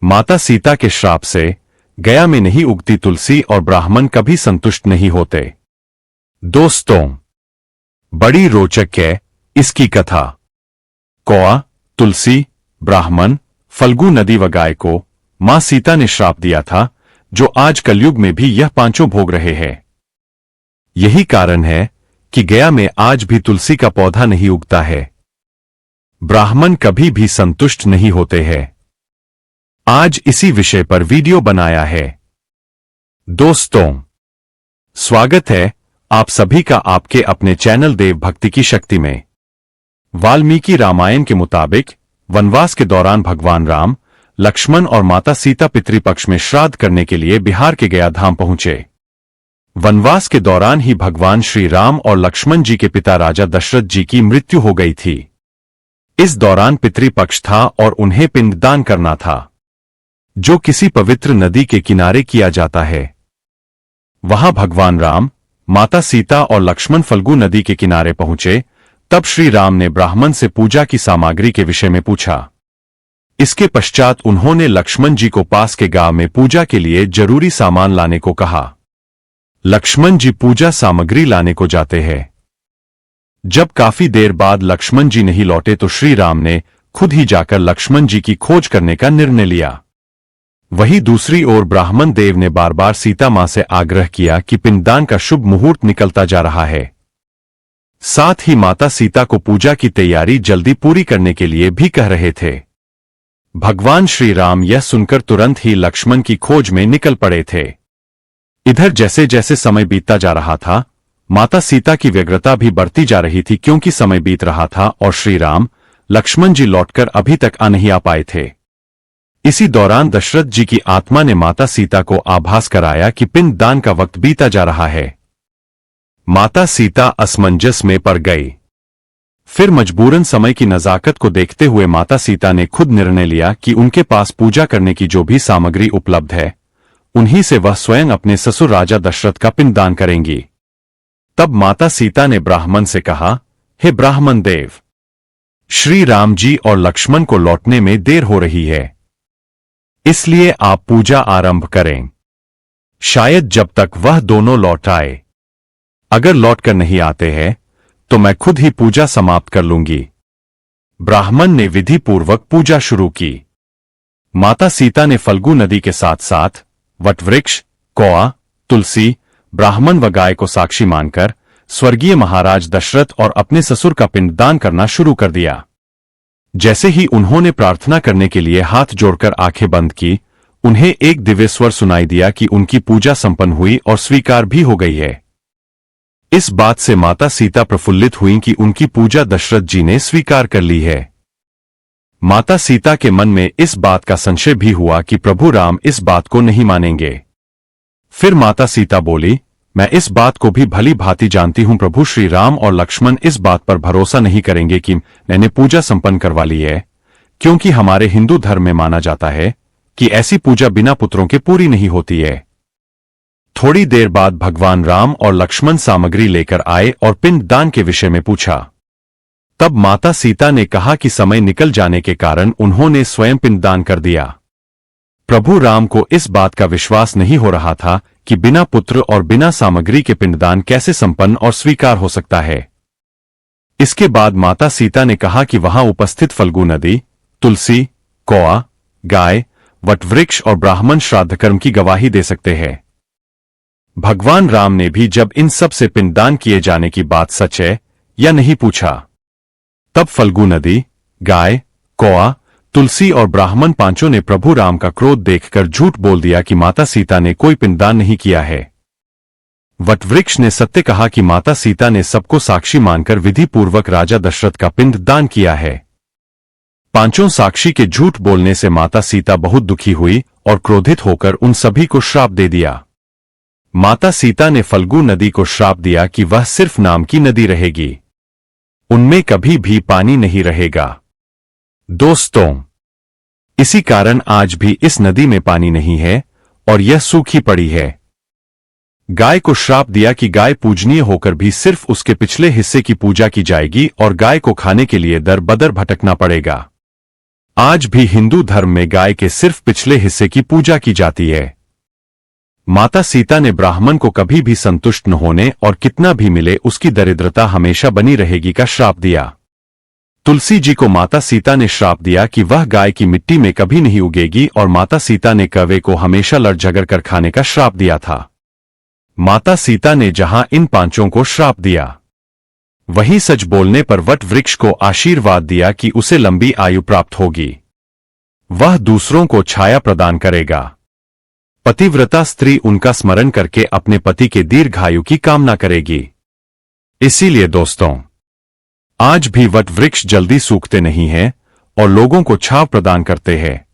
माता सीता के श्राप से गया में नहीं उगती तुलसी और ब्राह्मण कभी संतुष्ट नहीं होते। दोस्तों, बड़ी रोचक है इसकी कथा। कौआ, तुलसी, ब्राह्मण, फल्गु नदी व गाय को मां सीता ने श्राप दिया था, जो आज कलयुग में भी यह पांचों भोग रहे हैं। यही कारण है कि गया में आज भी तुलसी का पौधा नहीं उगता है। ब्राह्मण कभी भी संतुष्ट नहीं होते हैं। आज इसी विषय पर वीडियो बनाया है। दोस्तों, स्वागत है आप सभी का आपके अपने चैनल देव भक्ति की शक्ति में। वाल्मीकि रामायण के मुताबिक वनवास के दौरान भगवान राम, लक्ष्मण और माता सीता पितृपक्ष में श्राद्ध करने के लिए बिहार के गया धाम पहुंचे। वनवास के दौरान ही भगवान श्री राम और लक्ष्मण जी के पिता राजा दशरथ जी की मृत्यु हो गई थी। इस दौरान पितृपक्ष था और उन्हें पिंडदान करना था, जो किसी पवित्र नदी के किनारे किया जाता है। वहां भगवान राम, माता सीता और लक्ष्मण फल्गु नदी के किनारे पहुंचे। तब श्री राम ने ब्राह्मण से पूजा की सामग्री के विषय में पूछा। इसके पश्चात उन्होंने लक्ष्मण जी को पास के गांव में पूजा के लिए जरूरी सामान लाने को कहा। लक्ष्मण जी पूजा सामग्री लाने को जाते हैं। जब काफी देर बाद लक्ष्मण जी नहीं लौटे तो श्री राम ने खुद ही जाकर लक्ष्मण जी की खोज करने का निर्णय लिया। वहीं दूसरी ओर ब्राह्मण देव ने बार बार सीता मां से आग्रह किया कि पिंडदान का शुभ मुहूर्त निकलता जा रहा है। साथ ही माता सीता को पूजा की तैयारी जल्दी पूरी करने के लिए भी कह रहे थे। भगवान श्री राम यह सुनकर तुरंत ही लक्ष्मण की खोज में निकल पड़े थे। इधर जैसे जैसे समय बीतता जा रहा था, माता सीता की व्यग्रता भी बढ़ती जा रही थी, क्योंकि समय बीत रहा था और श्री राम, लक्ष्मण जी लौटकर अभी तक नहीं आ पाए थे। इसी दौरान दशरथ जी की आत्मा ने माता सीता को आभास कराया कि पिंडदान का वक्त बीता जा रहा है। माता सीता असमंजस में पड़ गई। फिर मजबूरन समय की नजाकत को देखते हुए माता सीता ने खुद निर्णय लिया कि उनके पास पूजा करने की जो भी सामग्री उपलब्ध है, उन्हीं से वह स्वयं अपने ससुर राजा दशरथ का पिंडदान करेंगी। तब माता सीता ने ब्राह्मण से कहा, हे ब्राह्मण देव, श्री राम जी और लक्ष्मण को लौटने में देर हो रही है, इसलिए आप पूजा आरंभ करें। शायद जब तक वह दोनों लौट आए। अगर लौटकर नहीं आते हैं तो मैं खुद ही पूजा समाप्त कर लूंगी। ब्राह्मण ने विधि पूर्वक पूजा शुरू की। माता सीता ने फल्गु नदी के साथ साथ वटवृक्ष, कौआ, तुलसी, ब्राह्मण व गाय को साक्षी मानकर स्वर्गीय महाराज दशरथ और अपने ससुर का पिंडदान करना शुरू कर दिया। जैसे ही उन्होंने प्रार्थना करने के लिए हाथ जोड़कर आंखें बंद की, उन्हें एक दिव्य स्वर सुनाई दिया कि उनकी पूजा संपन्न हुई और स्वीकार भी हो गई है। इस बात से माता सीता प्रफुल्लित हुई कि उनकी पूजा दशरथ जी ने स्वीकार कर ली है। माता सीता के मन में इस बात का संशय भी हुआ कि प्रभु राम इस बात को नहीं मानेंगे। फिर माता सीता बोली, मैं इस बात को भी भली भांति जानती हूं, प्रभु श्री राम और लक्ष्मण इस बात पर भरोसा नहीं करेंगे कि मैंने पूजा संपन्न करवा ली है, क्योंकि हमारे हिंदू धर्म में माना जाता है कि ऐसी पूजा बिना पुत्रों के पूरी नहीं होती है। थोड़ी देर बाद भगवान राम और लक्ष्मण सामग्री लेकर आए और पिंडदान के विषय में पूछा। तब माता सीता ने कहा कि समय निकल जाने के कारण उन्होंने स्वयं पिंडदान कर दिया। प्रभु राम को इस बात का विश्वास नहीं हो रहा था कि बिना पुत्र और बिना सामग्री के पिंडदान कैसे संपन्न और स्वीकार हो सकता है। इसके बाद माता सीता ने कहा कि वहां उपस्थित फल्गु नदी, तुलसी, कौआ, गाय, वटवृक्ष और ब्राह्मण श्राद्ध कर्म की गवाही दे सकते हैं। भगवान राम ने भी जब इन सब से पिंडदान किए जाने की बात सच है या नहीं पूछा। तब फल्गु नदी, गाय, कौआ, तुलसी और ब्राह्मण पांचों ने प्रभु राम का क्रोध देखकर झूठ बोल दिया कि माता सीता ने कोई पिंडदान नहीं किया है। वटवृक्ष ने सत्य कहा कि माता सीता ने सबको साक्षी मानकर विधि पूर्वक राजा दशरथ का पिंडदान किया है। पांचों साक्षी के झूठ बोलने से माता सीता बहुत दुखी हुई और क्रोधित होकर उन सभी को श्राप दे दिया। माता सीता ने फल्गु नदी को श्राप दिया कि वह सिर्फ नाम की नदी रहेगी, उनमें कभी भी पानी नहीं रहेगा। दोस्तों, इसी कारण आज भी इस नदी में पानी नहीं है और यह सूखी पड़ी है। गाय को श्राप दिया कि गाय पूजनीय होकर भी सिर्फ उसके पिछले हिस्से की पूजा की जाएगी और गाय को खाने के लिए दर बदर भटकना पड़ेगा। आज भी हिंदू धर्म में गाय के सिर्फ पिछले हिस्से की पूजा की जाती है। माता सीता ने ब्राह्मण को कभी भी संतुष्ट न होने और कितना भी मिले उसकी दरिद्रता हमेशा बनी रहेगी का श्राप दिया। तुलसी जी को माता सीता ने श्राप दिया कि वह गाय की मिट्टी में कभी नहीं उगेगी और माता सीता ने कौवे को हमेशा लड़ झगड़ कर खाने का श्राप दिया था। माता सीता ने जहां इन पांचों को श्राप दिया, वहीं सच बोलने पर वट वृक्ष को आशीर्वाद दिया कि उसे लंबी आयु प्राप्त होगी, वह दूसरों को छाया प्रदान करेगा। पतिव्रता स्त्री उनका स्मरण करके अपने पति के दीर्घायु की कामना करेगी। इसीलिए दोस्तों, आज भी वट वृक्ष जल्दी सूखते नहीं हैं और लोगों को छाव प्रदान करते हैं।